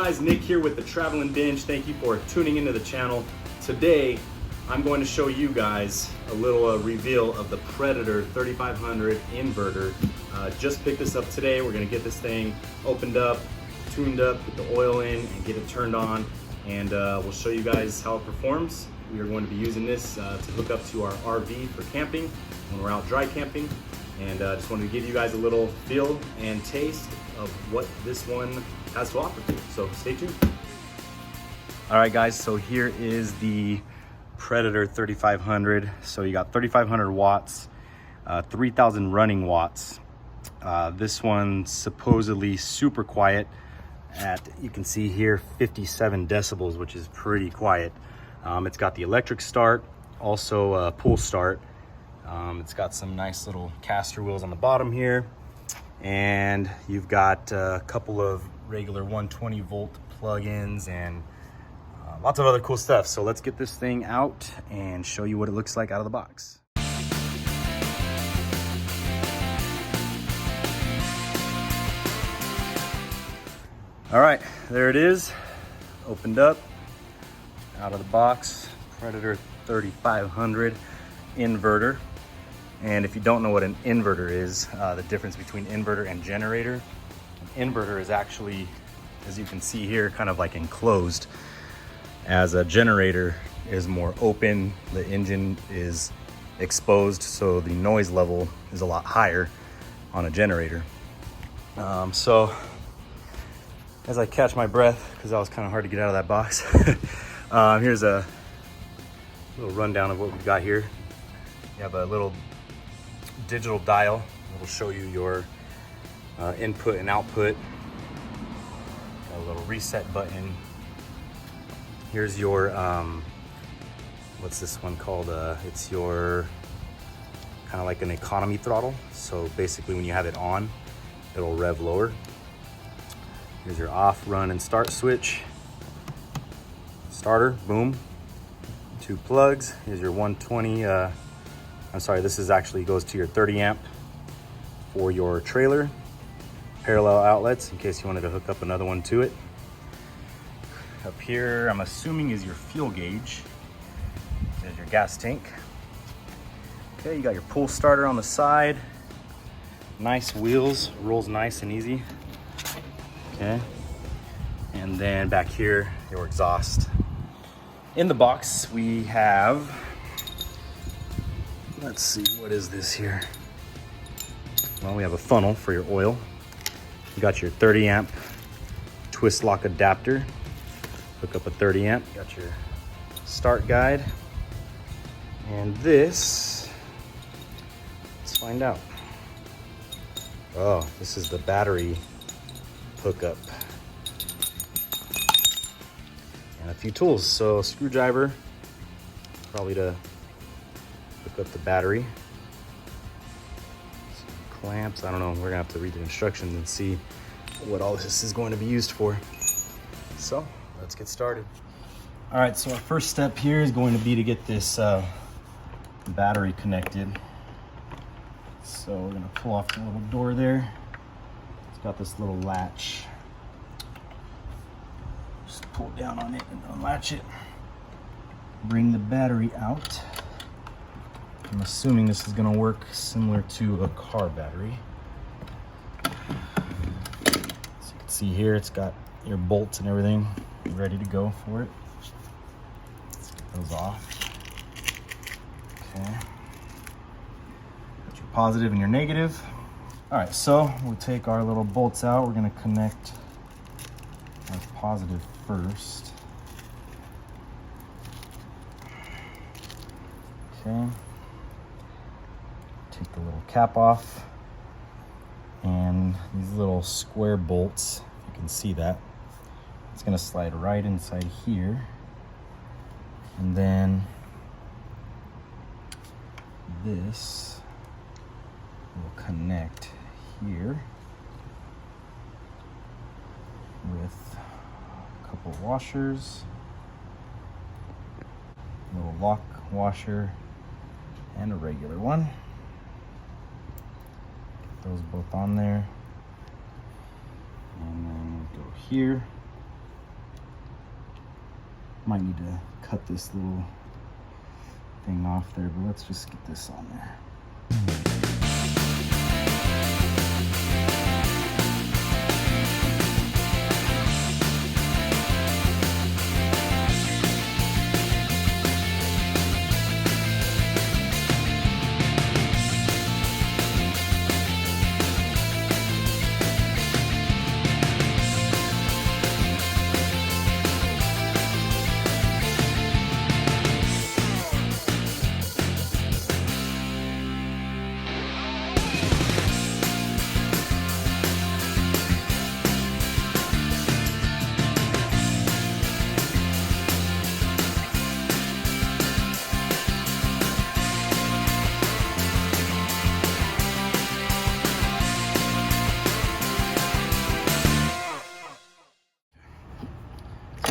guys, Nick here with the Traveling Binge. Thank you for tuning into the channel. Today, I'm going to show you guys a little reveal of the Predator 3500 inverter. Just picked this up today. We're gonna get this thing opened up, tuned up, put the oil in, and get it turned on. And we'll show you guys how it performs. We are going to be using this to hook up to our RV for camping when we're out dry camping. And just wanted to give you guys a little feel and taste of what this one has to offer. So stay tuned. All right guys, so here is the Predator 3500. So you got 3500 watts, 3000 running watts. This one's supposedly super quiet at, you can see here, 57 decibels, which is pretty quiet. It's got the electric start, also pull start. It's got some nice little caster wheels on the bottom here, and you've got a couple of regular 120 volt plug-ins and lots of other cool stuff. So let's get this thing out and show you what it looks like out of the box. All right, there it is, opened up, out of the box, Predator 3500 inverter. And if you don't know what an inverter is, the difference between inverter and generator, an inverter is actually, as you can see here, kind of like enclosed, as a generator is more open. The engine is exposed, so the noise level is a lot higher on a generator. So as I catch my breath, because that was kind of hard to get out of that box, here's a little rundown of what we've got here. You have a little digital dial that will show you your input and output. Got a little reset button. Here's your what's this one called? It's your kind of like an economy throttle. So basically when you have it on, it'll rev lower. Here's your off, run, and start switch. Starter, boom. 2 plugs. Here's your 120 I'm sorry, this is actually goes to your 30 amp for your trailer. Parallel outlets in case you wanted to hook up another one to it. Up here, I'm assuming is your fuel gauge. There's your gas tank. Okay, you got your pull starter on the side. Nice wheels, rolls nice and easy. Okay, and then back here, your exhaust. In the box, we have, let's see, what is this here? Well, we have a funnel for your oil. You got your 30 amp twist lock adapter. Hook up a 30 amp. You got your start guide. And this, let's find out. Oh, this is the battery hookup. And a few tools. So a screwdriver, probably to hook up the battery. Some clamps, I don't know, we're gonna have to read the instructions and see what all this is going to be used for. So let's get started. All right, so our first step here is going to be to get this battery connected. So we're gonna pull off the little door there. It's got this little latch. Just pull down on it and unlatch it. Bring the battery out. I'm assuming this is gonna work similar to a car battery. As you can see here, it's got your bolts and everything ready to go for it. Those off. Okay. Got your positive and your negative. All right, so we'll take our little bolts out. We're gonna connect our positive first. Okay. Take the little cap off, and these little square bolts, you can see that, it's going to slide right inside here, and then this will connect here with a couple washers, a little lock washer, and a regular one. Get those both on there, and then we'll go here Might need to cut this little thing off there, but let's just get this on there.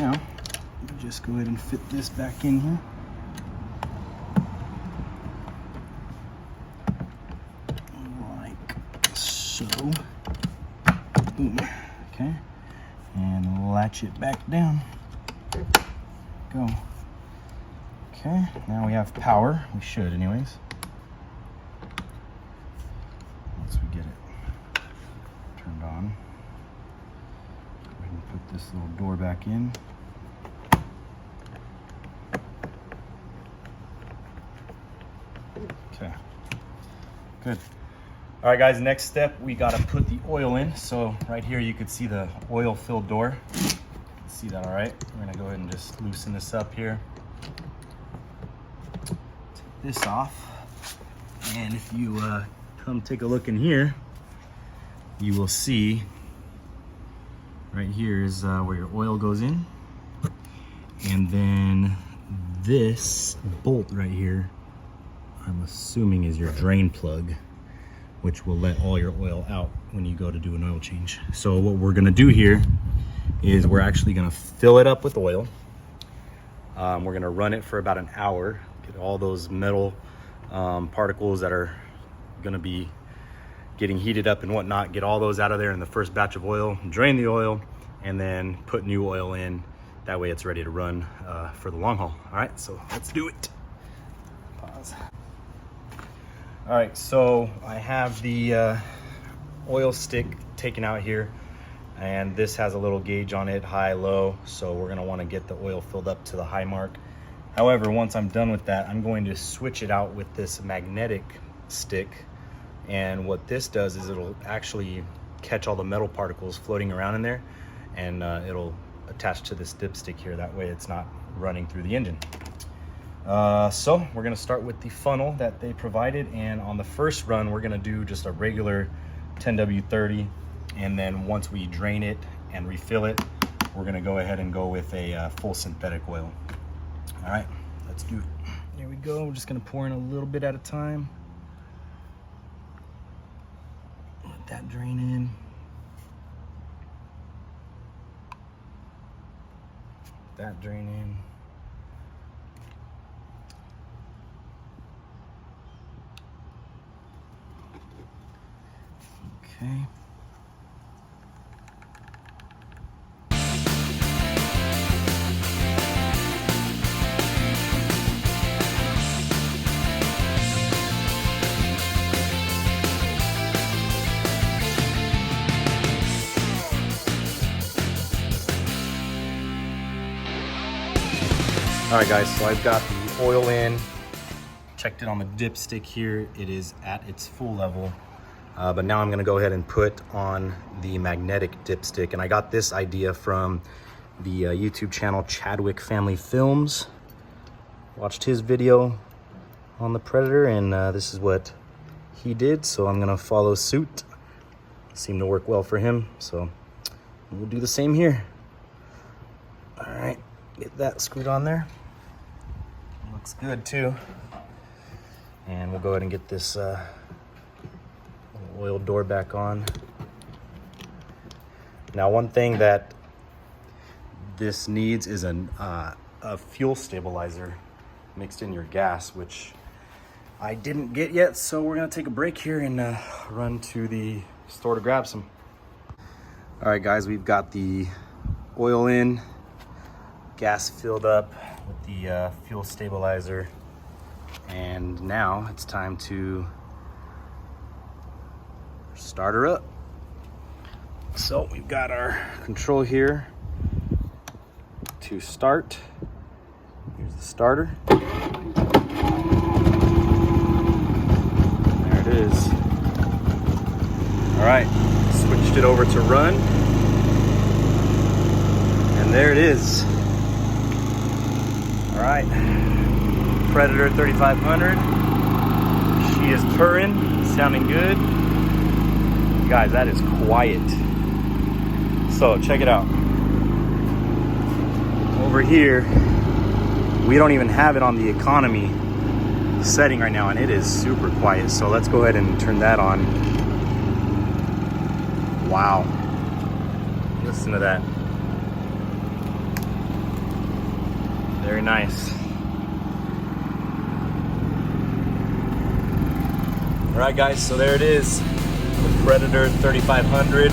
Now, just go ahead and fit this back in here. Like so. Boom. Okay. And latch it back down. Go. Okay, now we have power. We should anyways. Once we get it turned on. Go ahead and put this little door back in. Okay, good. All right, guys, next step, we gotta put the oil in. So right here, you could see the oil filled door. See that, all right? We're gonna go ahead and just loosen this up here. Take this off. And if you come take a look in here, you will see right here is where your oil goes in. And then this bolt right here, I'm assuming is your drain plug, which will let all your oil out when you go to do an oil change. So what we're gonna do here is we're actually gonna fill it up with oil. We're gonna run it for about an hour, get all those metal particles that are gonna be getting heated up and whatnot, get all those out of there in the first batch of oil, drain the oil, and then put new oil in. That way it's ready to run for the long haul. All right, so let's do it. Pause. All right, so I have the oil stick taken out here, and this has a little gauge on it, high, low, so we're gonna wanna get the oil filled up to the high mark. However, once I'm done with that, I'm going to switch it out with this magnetic stick, and what this does is it'll actually catch all the metal particles floating around in there, and it'll attach to this dipstick here. That way it's not running through the engine. So we're gonna start with the funnel that they provided, and on the first run we're gonna do just a regular 10W30, and then once we drain it and refill it, we're gonna go ahead and go with a full synthetic oil. All right, let's do it. Here we go. We're just gonna pour in a little bit at a time. Let that drain in. That drain in. Okay. All right, guys, so I've got the oil in, checked it on the dipstick here. It is at its full level. But now I'm gonna go ahead and put on the magnetic dipstick. And I got this idea from the YouTube channel Chadwick Family Films. Watched his video on the Predator, and this is what he did. So I'm gonna follow suit. Seemed to work well for him, so we'll do the same here. All right, get that screwed on there. Looks good too. And we'll go ahead and get this oil door back on. Now, one thing that this needs is a fuel stabilizer mixed in your gas, which I didn't get yet, so we're gonna take a break here and run to the store to grab some. All right, guys, we've got the oil in. gas filled up with the fuel stabilizer. And now it's time to start her up. So we've got our control here to start. Here's the starter. There it is. All right, switched it over to run. And there it is. All right, Predator 3500. She is purring, sounding good. Guys, that is quiet. So check it out. Over here, we don't even have it on the economy setting right now, and it is super quiet. So let's go ahead and turn that on. Wow. Listen to that. Very nice. All right, guys, so there it is. The Predator 3500.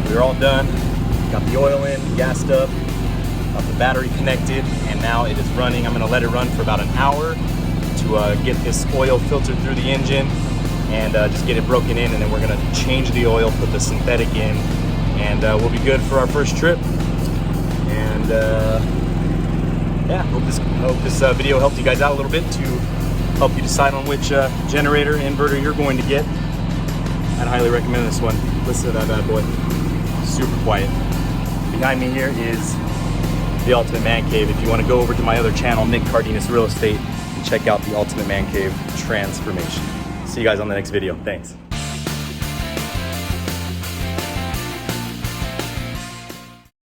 We're all done. Got the oil in, gassed up, got the battery connected, and now it is running. I'm gonna let it run for about an hour to get this oil filtered through the engine and just get it broken in, and then we're gonna change the oil, put the synthetic in, and we'll be good for our first trip. And yeah, hope this video helped you guys out a little bit to help you decide on which generator, inverter you're going to get. I'd highly recommend this one. Listen to that bad boy. Super quiet. Behind me here is the Ultimate Man Cave. If you want to go over to my other channel, Nick Cardenas Real Estate, and check out the Ultimate Man Cave transformation. See you guys on the next video. Thanks.